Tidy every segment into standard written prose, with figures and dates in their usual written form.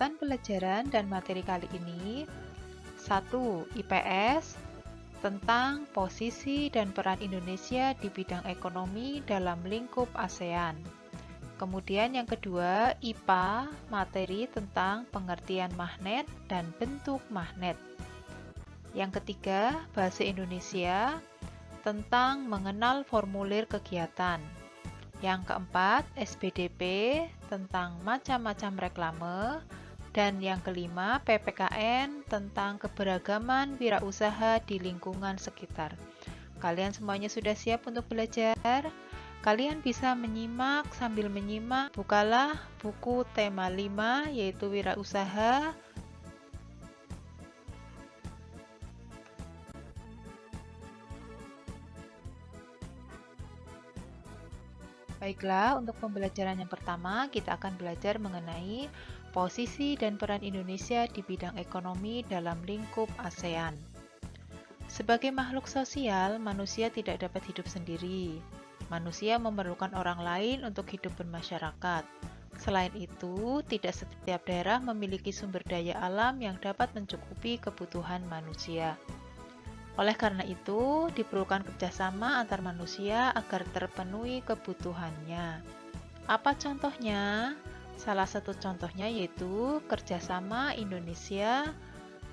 Bahasan pelajaran dan materi kali ini 1. IPS tentang posisi dan peran Indonesia di bidang ekonomi dalam lingkup ASEAN. Kemudian yang kedua, IPA, materi tentang pengertian magnet dan bentuk magnet. Yang ketiga, Bahasa Indonesia tentang mengenal formulir kegiatan. Yang keempat, SBDP tentang macam-macam reklame. Dan yang kelima, PPKN tentang keberagaman wirausaha di lingkungan sekitar. Kalian semuanya sudah siap untuk belajar? Kalian bisa menyimak sambil menyimak. Bukalah buku tema 5 yaitu wirausaha. Baiklah, untuk pembelajaran yang pertama kita akan belajar mengenai posisi dan peran Indonesia di bidang ekonomi dalam lingkup ASEAN. Sebagai makhluk sosial, manusia tidak dapat hidup sendiri. Manusia memerlukan orang lain untuk hidup bermasyarakat. Selain itu, tidak setiap daerah memiliki sumber daya alam yang dapat mencukupi kebutuhan manusia. Oleh karena itu, diperlukan kerjasama antar manusia agar terpenuhi kebutuhannya. Apa contohnya? Salah satu contohnya yaitu kerjasama Indonesia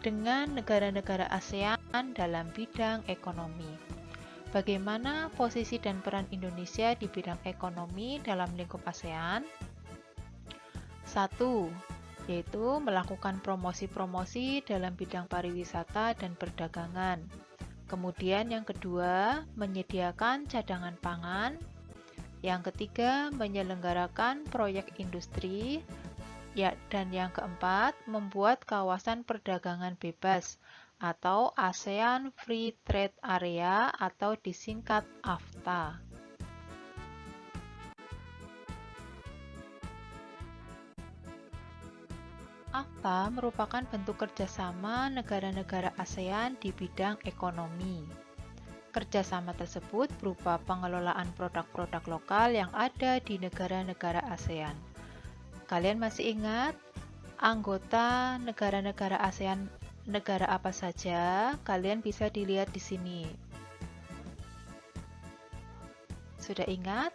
dengan negara-negara ASEAN dalam bidang ekonomi. Bagaimana posisi dan peran Indonesia di bidang ekonomi dalam lingkup ASEAN? 1. Yaitu melakukan promosi-promosi dalam bidang pariwisata dan perdagangan. Kemudian yang kedua, menyediakan cadangan pangan. Yang ketiga, menyelenggarakan proyek industri. Dan yang keempat, membuat kawasan perdagangan bebas atau ASEAN Free Trade Area atau disingkat AFTA. AFTA merupakan bentuk kerjasama negara-negara ASEAN di bidang ekonomi. Kerjasama tersebut berupa pengelolaan produk-produk lokal yang ada di negara-negara ASEAN. Kalian masih ingat anggota negara-negara ASEAN negara apa saja? Kalian bisa dilihat di sini. Sudah ingat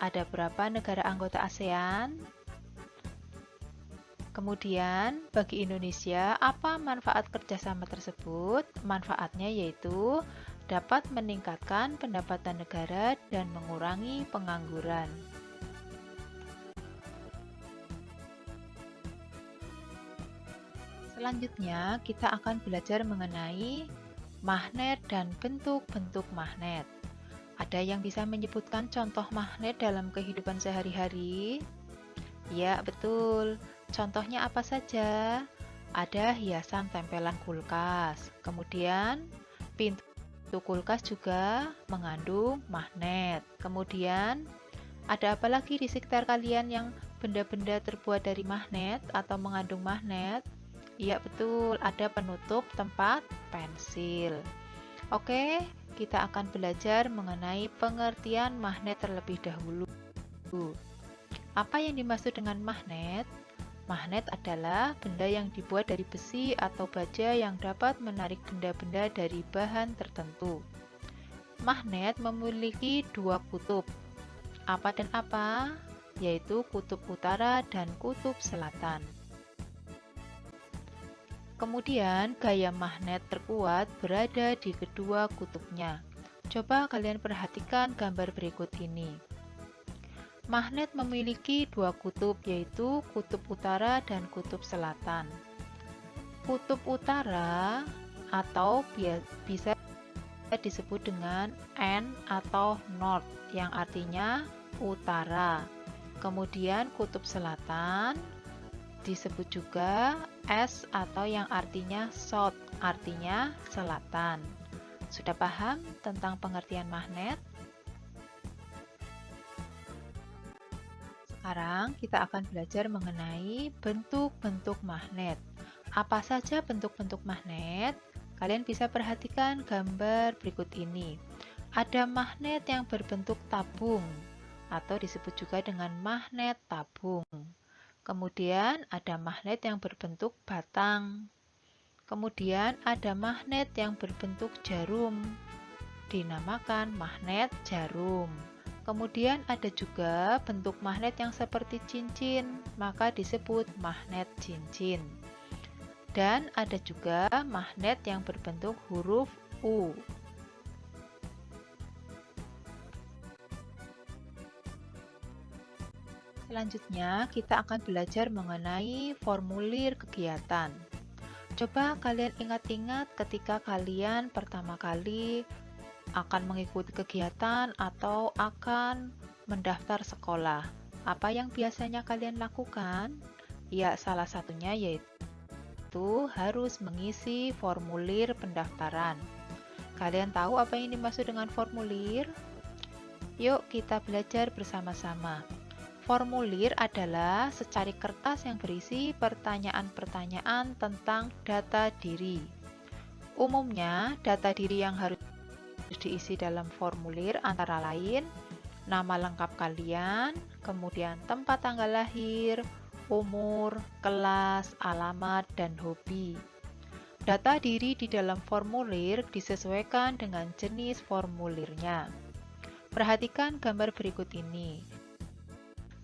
ada berapa negara anggota ASEAN? Kemudian, bagi Indonesia, apa manfaat kerjasama tersebut? Manfaatnya yaitu dapat meningkatkan pendapatan negara dan mengurangi pengangguran. Selanjutnya, kita akan belajar mengenai magnet dan bentuk-bentuk magnet. Ada yang bisa menyebutkan contoh magnet dalam kehidupan sehari-hari? Ya, betul. Contohnya apa saja? Ada hiasan tempelan kulkas. Kemudian, pintu kulkas juga mengandung magnet. Kemudian, ada apa lagi di sekitar kalian yang benda-benda terbuat dari magnet atau mengandung magnet? Iya, betul. Ada penutup tempat pensil. Oke, kita akan belajar mengenai pengertian magnet terlebih dahulu. Apa yang dimaksud dengan magnet? Magnet adalah benda yang dibuat dari besi atau baja yang dapat menarik benda-benda dari bahan tertentu. Magnet memiliki dua kutub. Apa dan apa? Yaitu kutub utara dan kutub selatan. Kemudian, gaya magnet terkuat berada di kedua kutubnya. Coba kalian perhatikan gambar berikut ini. Magnet memiliki dua kutub, yaitu kutub utara dan kutub selatan. Kutub utara atau bisa disebut dengan N atau North, yang artinya utara. Kemudian kutub selatan disebut juga S atau yang artinya South, artinya selatan. Sudah paham tentang pengertian magnet? Sekarang kita akan belajar mengenai bentuk-bentuk magnet. Apa saja bentuk-bentuk magnet? Kalian bisa perhatikan gambar berikut ini. Ada magnet yang berbentuk tabung atau disebut juga dengan magnet tabung. Kemudian ada magnet yang berbentuk batang. Kemudian ada magnet yang berbentuk jarum, dinamakan magnet jarum. Kemudian ada juga bentuk magnet yang seperti cincin, maka disebut magnet cincin. Dan ada juga magnet yang berbentuk huruf U. Selanjutnya, kita akan belajar mengenai formulir kegiatan. Coba kalian ingat-ingat ketika kalian pertama kali akan mengikuti kegiatan atau akan mendaftar sekolah. Apa yang biasanya kalian lakukan? Ya, salah satunya yaitu harus mengisi formulir pendaftaran. Kalian tahu apa yang dimaksud dengan formulir? Yuk kita belajar bersama-sama. Formulir adalah secari kertas yang berisi pertanyaan-pertanyaan tentang data diri. Umumnya, data diri yang harus diisi dalam formulir antara lain nama lengkap kalian, kemudian tempat tanggal lahir, umur, kelas, alamat, dan hobi. Data diri di dalam formulir disesuaikan dengan jenis formulirnya. Perhatikan gambar berikut ini.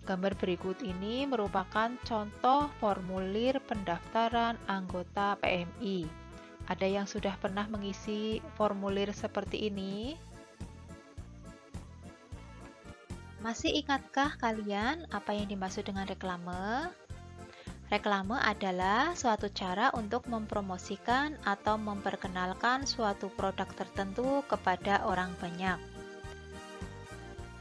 Gambar berikut ini merupakan contoh formulir pendaftaran anggota PMI. Ada yang sudah pernah mengisi formulir seperti ini? Masih ingatkah kalian apa yang dimaksud dengan reklame? Reklame adalah suatu cara untuk mempromosikan atau memperkenalkan suatu produk tertentu kepada orang banyak.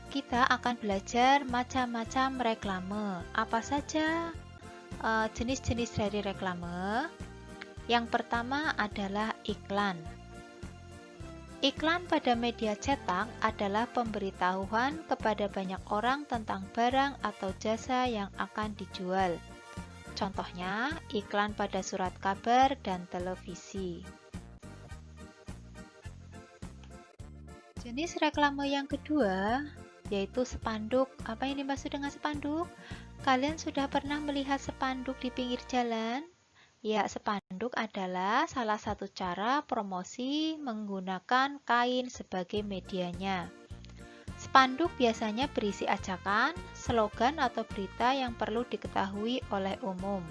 Kita akan belajar macam-macam reklame. Apa saja jenis-jenis dari reklame? Yang pertama adalah iklan. Iklan pada media cetak adalah pemberitahuan kepada banyak orang tentang barang atau jasa yang akan dijual. Contohnya, iklan pada surat kabar dan televisi. Jenis reklame yang kedua yaitu spanduk. Apa yang dimaksud dengan spanduk? Kalian sudah pernah melihat spanduk di pinggir jalan? Ya, spanduk adalah salah satu cara promosi menggunakan kain sebagai medianya. Spanduk biasanya berisi ajakan, slogan atau berita yang perlu diketahui oleh umum.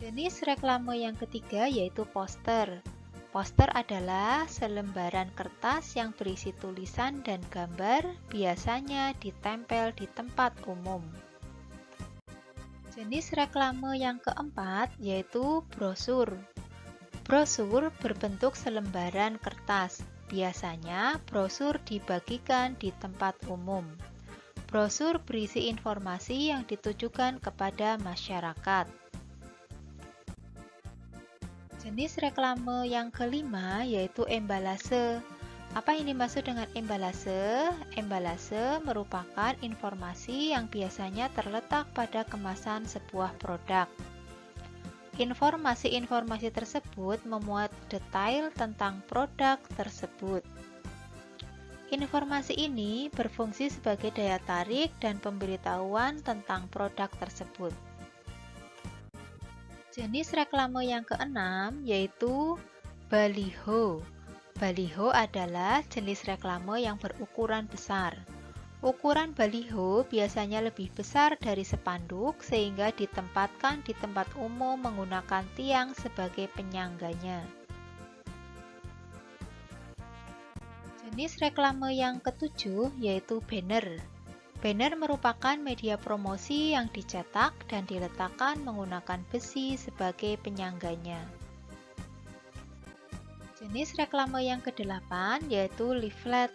Jenis reklame yang ketiga yaitu poster. Poster adalah selembaran kertas yang berisi tulisan dan gambar, biasanya ditempel di tempat umum. Jenis reklame yang keempat yaitu brosur. Brosur berbentuk selembaran kertas. Biasanya brosur dibagikan di tempat umum. Brosur berisi informasi yang ditujukan kepada masyarakat. Jenis reklame yang kelima yaitu embalase. Apa yang dimaksud dengan embalase? Embalase merupakan informasi yang biasanya terletak pada kemasan sebuah produk. Informasi-informasi tersebut memuat detail tentang produk tersebut. Informasi ini berfungsi sebagai daya tarik dan pemberitahuan tentang produk tersebut. Jenis reklame yang keenam yaitu baliho. Baliho adalah jenis reklame yang berukuran besar. Ukuran baliho biasanya lebih besar dari spanduk sehingga ditempatkan di tempat umum menggunakan tiang sebagai penyangganya. Jenis reklame yang ketujuh yaitu banner. Banner merupakan media promosi yang dicetak dan diletakkan menggunakan besi sebagai penyangganya. Jenis reklame yang kedelapan yaitu leaflet.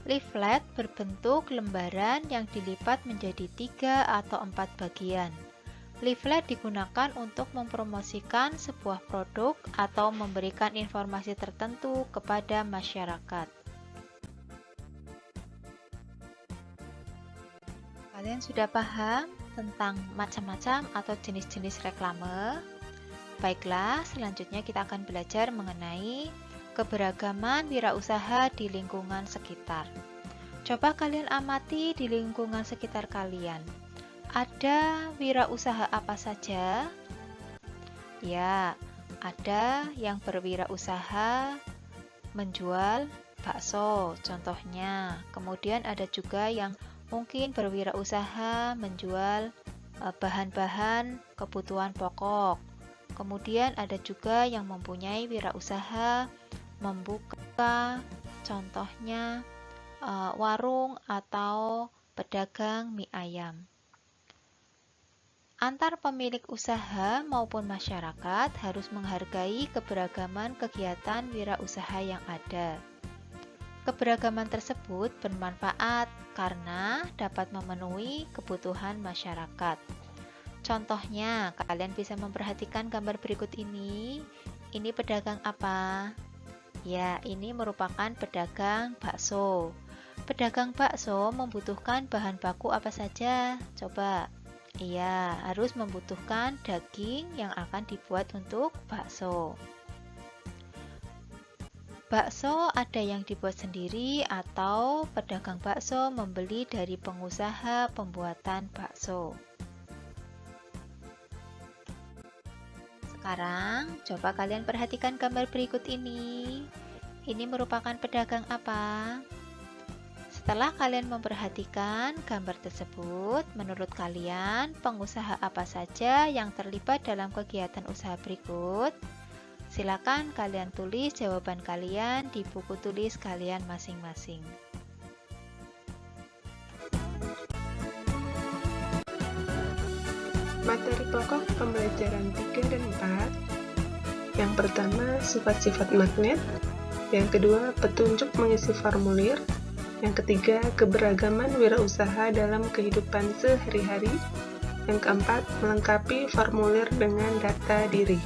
Leaflet berbentuk lembaran yang dilipat menjadi 3 atau 4 bagian. Leaflet digunakan untuk mempromosikan sebuah produk atau memberikan informasi tertentu kepada masyarakat. Kalian sudah paham tentang macam-macam atau jenis-jenis reklame? Baiklah, selanjutnya kita akan belajar mengenai keberagaman wirausaha di lingkungan sekitar. Coba kalian amati di lingkungan sekitar kalian. Ada wirausaha apa saja? Ya, ada yang berwirausaha menjual bakso, contohnya. Kemudian ada juga yang mungkin berwirausaha menjual bahan-bahan kebutuhan pokok. Kemudian ada juga yang mempunyai wirausaha membuka, contohnya warung atau pedagang mie ayam. Antar pemilik usaha maupun masyarakat harus menghargai keberagaman kegiatan wirausaha yang ada. Keberagaman tersebut bermanfaat karena dapat memenuhi kebutuhan masyarakat. Contohnya, kalian bisa memperhatikan gambar berikut ini. Ini pedagang apa? Ya, ini merupakan pedagang bakso. Pedagang bakso membutuhkan bahan baku apa saja? Coba. Iya, harus membutuhkan daging yang akan dibuat untuk bakso. Bakso ada yang dibuat sendiri atau pedagang bakso membeli dari pengusaha pembuatan bakso. Sekarang, coba kalian perhatikan gambar berikut ini. Ini merupakan pedagang apa? Setelah kalian memperhatikan gambar tersebut, menurut kalian pengusaha apa saja yang terlibat dalam kegiatan usaha berikut? Silakan kalian tulis jawaban kalian di buku tulis kalian masing-masing. Materi pokok pembelajaran 3 dan 4. Yang pertama, sifat-sifat magnet. Yang kedua, petunjuk mengisi formulir. Yang ketiga, keberagaman wirausaha dalam kehidupan sehari-hari. Yang keempat, melengkapi formulir dengan data diri.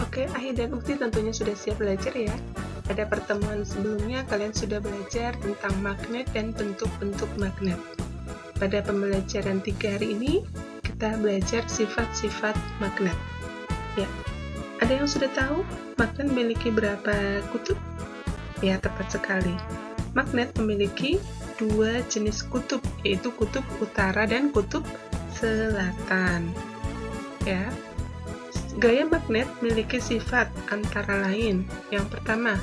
Oke, Ahi dan Ukti tentunya sudah siap belajar ya. Pada pertemuan sebelumnya, kalian sudah belajar tentang magnet dan bentuk-bentuk magnet. Pada pembelajaran 3 hari ini, kita belajar sifat-sifat magnet. Ya, ada yang sudah tahu magnet memiliki berapa kutub? Ya, tepat sekali. Magnet memiliki 2 jenis kutub, yaitu kutub utara dan kutub selatan. Ya, gaya magnet memiliki sifat antara lain. Yang pertama,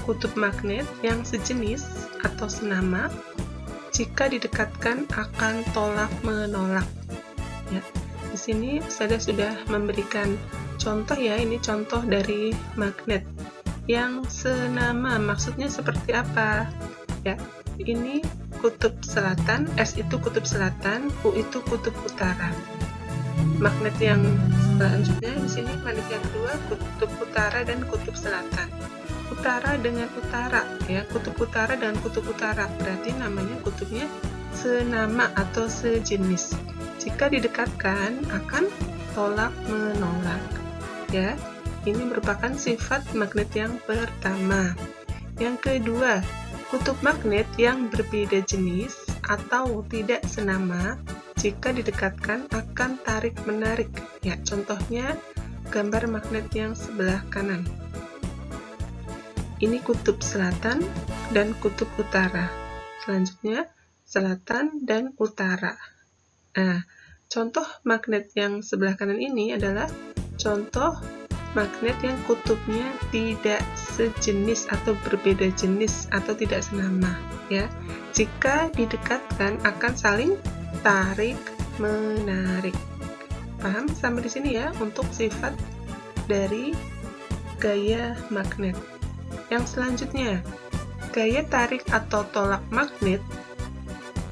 kutub magnet yang sejenis atau senama jika didekatkan akan tolak-menolak. Ya, di sini saya sudah memberikan contoh ya, ini contoh dari magnet yang senama. Maksudnya seperti apa? Ya, ini kutub selatan, S itu kutub selatan, U itu kutub utara. Magnet yang selanjutnya di sini magnet yang kedua, kutub utara dan kutub selatan. Utara dengan utara, ya, kutub utara dengan kutub utara, berarti namanya kutubnya senama atau sejenis. Jika didekatkan akan tolak menolak. Ya, ini merupakan sifat magnet yang pertama. Yang kedua, kutub magnet yang berbeda jenis atau tidak senama jika didekatkan akan tarik-menarik. Ya, contohnya gambar magnet yang sebelah kanan. Ini kutub selatan dan kutub utara. Selanjutnya, selatan dan utara. Nah, contoh magnet yang sebelah kanan ini adalah contoh magnet yang kutubnya tidak sejenis atau berbeda jenis atau tidak senama. Ya, jika didekatkan akan saling tarik menarik. Paham sampai di sini ya untuk sifat dari gaya magnet. Yang selanjutnya, gaya tarik atau tolak magnet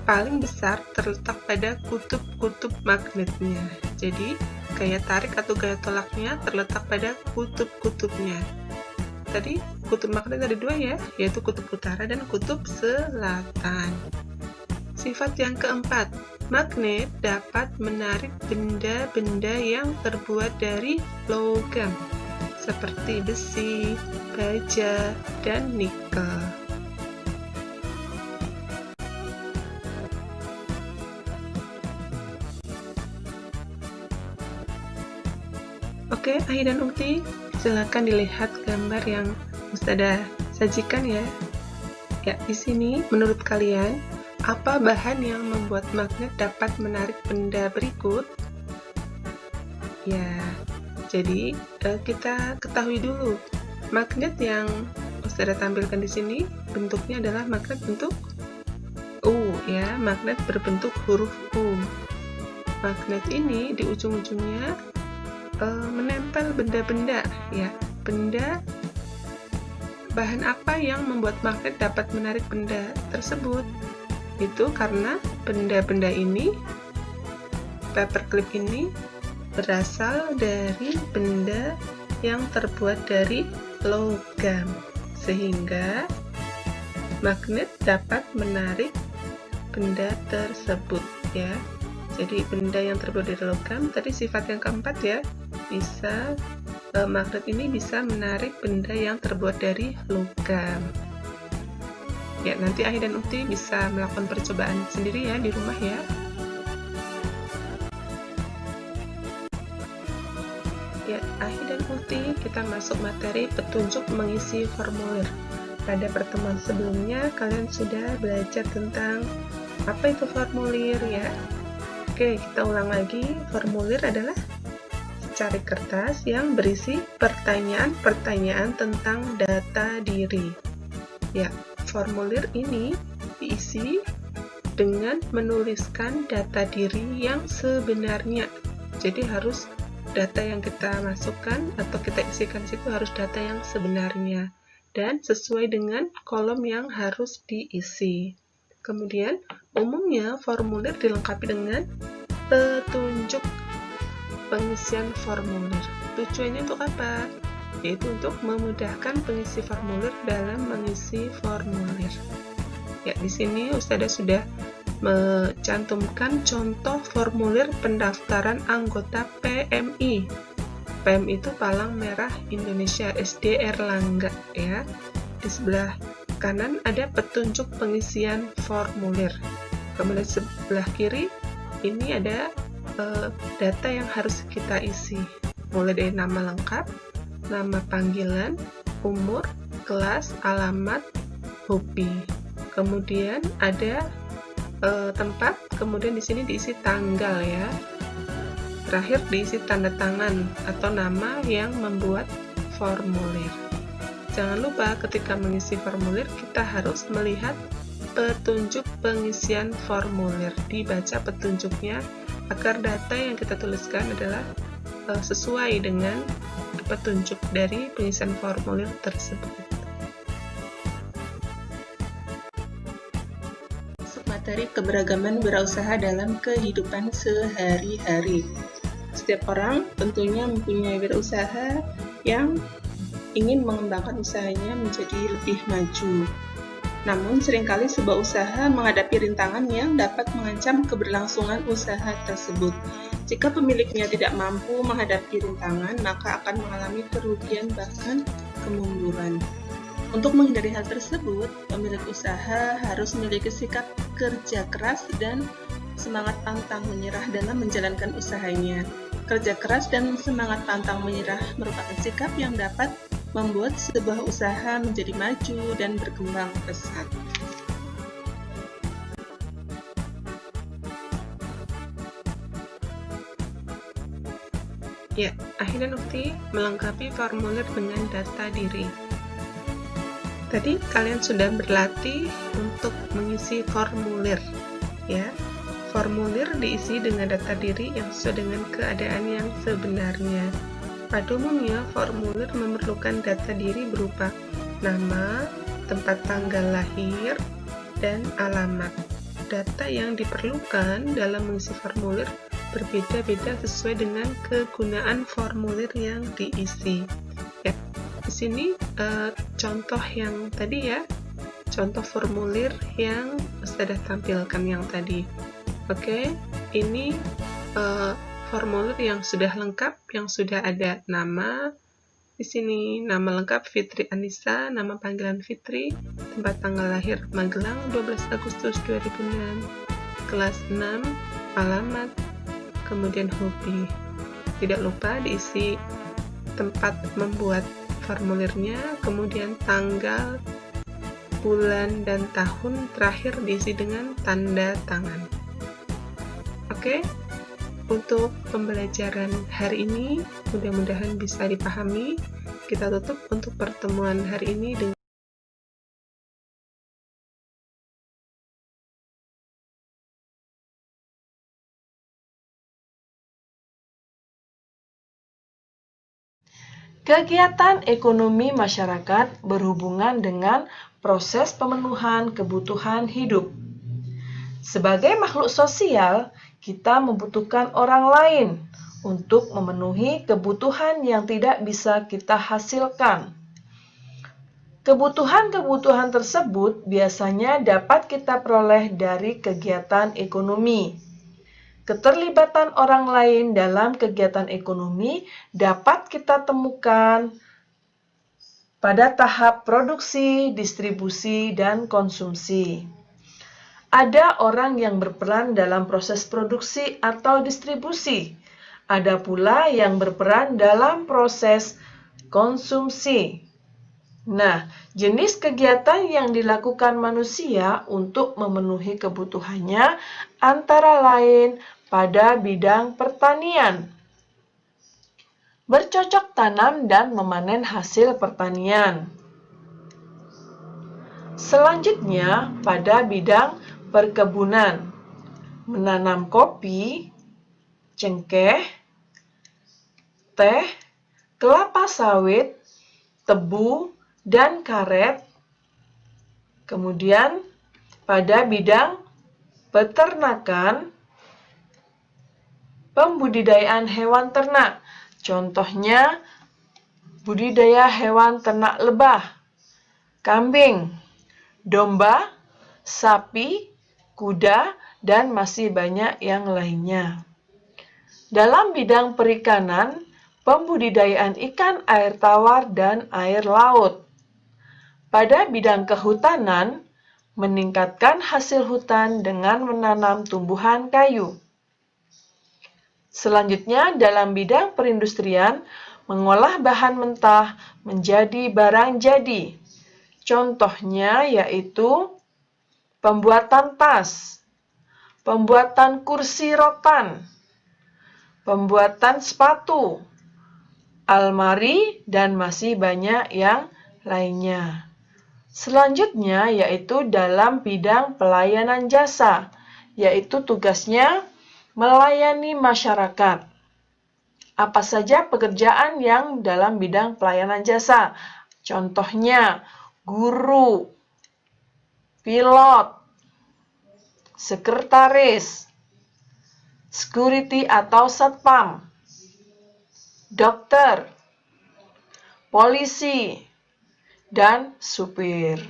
paling besar terletak pada kutub-kutub magnetnya. Jadi, gaya tarik atau gaya tolaknya terletak pada kutub-kutubnya. Tadi kutub magnet ada 2 ya, yaitu kutub utara dan kutub selatan. Sifat yang keempat, magnet dapat menarik benda-benda yang terbuat dari logam, seperti besi, baja, dan nikel. Oke, Ahi dan Ukti, Silakan dilihat gambar yang Ustadzah sajikan ya. Ya, di sini menurut kalian, apa bahan yang membuat magnet dapat menarik benda berikut? Ya, jadi kita ketahui dulu, magnet yang Ustadzah tampilkan di sini bentuknya adalah magnet bentuk U ya, magnet berbentuk huruf U. Magnet ini di ujung-ujungnya menempel benda-benda ya, benda. Bahan apa yang membuat magnet dapat menarik benda tersebut? Itu karena benda-benda ini, paperclip ini berasal dari benda yang terbuat dari logam, sehingga magnet dapat menarik benda tersebut ya. Jadi benda yang terbuat dari logam, tadi sifat yang keempat ya, bisa magnet ini bisa menarik benda yang terbuat dari logam. Ya, nanti Ahi dan Ukti bisa melakukan percobaan sendiri ya di rumah ya. Ya, Ahi dan Ukti, kita masuk materi petunjuk mengisi formulir. Pada pertemuan sebelumnya kalian sudah belajar tentang apa itu formulir ya. Oke, kita ulang lagi. Formulir adalah secari kertas yang berisi pertanyaan-pertanyaan tentang data diri. Ya, formulir ini diisi dengan menuliskan data diri yang sebenarnya. Jadi harus data yang kita masukkan atau kita isikan situ harus data yang sebenarnya dan sesuai dengan kolom yang harus diisi. Kemudian, umumnya formulir dilengkapi dengan petunjuk pengisian formulir. Tujuannya untuk apa? Yaitu untuk memudahkan pengisi formulir dalam mengisi formulir. Ya, di sini Ustadzah sudah mencantumkan contoh formulir pendaftaran anggota PMI. PMI itu Palang Merah Indonesia SD Erlangga ya. Di sebelah kanan ada petunjuk pengisian formulir. Kemudian sebelah kiri ini ada data yang harus kita isi, mulai dari nama lengkap, nama panggilan, umur, kelas, alamat, hobi. Kemudian ada tempat, kemudian di sini diisi tanggal ya. Terakhir diisi tanda tangan atau nama yang membuat formulir. Jangan lupa ketika mengisi formulir kita harus melihat petunjuk pengisian formulir, dibaca petunjuknya agar data yang kita tuliskan adalah sesuai dengan petunjuk dari pengisian formulir tersebut. Materi keberagaman berusaha dalam kehidupan sehari-hari. Setiap orang tentunya mempunyai wirausaha yang ingin mengembangkan usahanya menjadi lebih maju. Namun, seringkali sebuah usaha menghadapi rintangan yang dapat mengancam keberlangsungan usaha tersebut. Jika pemiliknya tidak mampu menghadapi rintangan, maka akan mengalami kerugian bahkan kemunduran. Untuk menghindari hal tersebut, pemilik usaha harus memiliki sikap kerja keras dan semangat pantang menyerah dalam menjalankan usahanya. Kerja keras dan semangat pantang menyerah merupakan sikap yang dapat membuat sebuah usaha menjadi maju dan berkembang pesat. Ya, Ahi dan Ukti melengkapi formulir dengan data diri. Tadi kalian sudah berlatih untuk mengisi formulir, ya. Formulir diisi dengan data diri yang sesuai dengan keadaan yang sebenarnya. Pada umumnya, formulir memerlukan data diri berupa nama, tempat tanggal lahir, dan alamat. Data yang diperlukan dalam mengisi formulir berbeda-beda sesuai dengan kegunaan formulir yang diisi. Ya, di sini contoh yang tadi ya, contoh formulir yang sudah tampilkan yang tadi. Oke, ini formulir yang sudah lengkap, yang sudah ada nama. Di sini nama lengkap Fitri Anissa, nama panggilan Fitri, tempat tanggal lahir Magelang 12 Agustus 2006, kelas 6, alamat, kemudian hobi. Tidak lupa diisi tempat membuat formulirnya, kemudian tanggal, bulan, dan tahun, terakhir diisi dengan tanda tangan. Oke, untuk pembelajaran hari ini mudah-mudahan bisa dipahami. Kita tutup untuk pertemuan hari ini dengan kegiatan ekonomi masyarakat berhubungan dengan proses pemenuhan kebutuhan hidup. Sebagai makhluk sosial, kita membutuhkan orang lain untuk memenuhi kebutuhan yang tidak bisa kita hasilkan. Kebutuhan-kebutuhan tersebut biasanya dapat kita peroleh dari kegiatan ekonomi. Keterlibatan orang lain dalam kegiatan ekonomi dapat kita temukan pada tahap produksi, distribusi, dan konsumsi. Ada orang yang berperan dalam proses produksi atau distribusi. Ada pula yang berperan dalam proses konsumsi. Nah, jenis kegiatan yang dilakukan manusia untuk memenuhi kebutuhannya antara lain pada bidang pertanian, bercocok tanam dan memanen hasil pertanian. Selanjutnya, pada bidang perkebunan, menanam kopi, cengkeh, teh, kelapa sawit, tebu, dan karet. Kemudian, pada bidang peternakan, pembudidayaan hewan ternak, contohnya budidaya hewan ternak lebah, kambing, domba, sapi, kuda, dan masih banyak yang lainnya. Dalam bidang perikanan, pembudidayaan ikan air tawar dan air laut. Pada bidang kehutanan, meningkatkan hasil hutan dengan menanam tumbuhan kayu. Selanjutnya, dalam bidang perindustrian, mengolah bahan mentah menjadi barang jadi. Contohnya yaitu pembuatan tas, pembuatan kursi rotan, pembuatan sepatu, almari, dan masih banyak yang lainnya. Selanjutnya yaitu dalam bidang pelayanan jasa, yaitu tugasnya melayani masyarakat. Apa saja pekerjaan yang dalam bidang pelayanan jasa? Contohnya guru, pilot, sekretaris, security atau satpam, dokter, polisi, dan supir.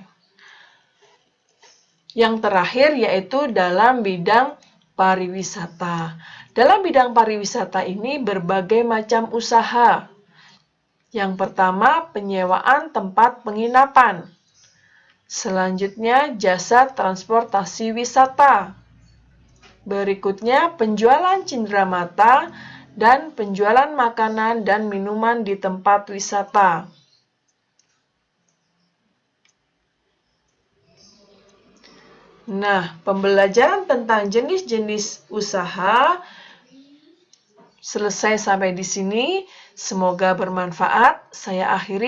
Yang terakhir yaitu dalam bidang pariwisata. Dalam bidang pariwisata ini berbagai macam usaha. Yang pertama, penyewaan tempat penginapan. Selanjutnya, jasa transportasi wisata. Berikutnya, penjualan cenderamata dan penjualan makanan dan minuman di tempat wisata. Nah, pembelajaran tentang jenis-jenis usaha selesai sampai di sini. Semoga bermanfaat. Saya akhiri.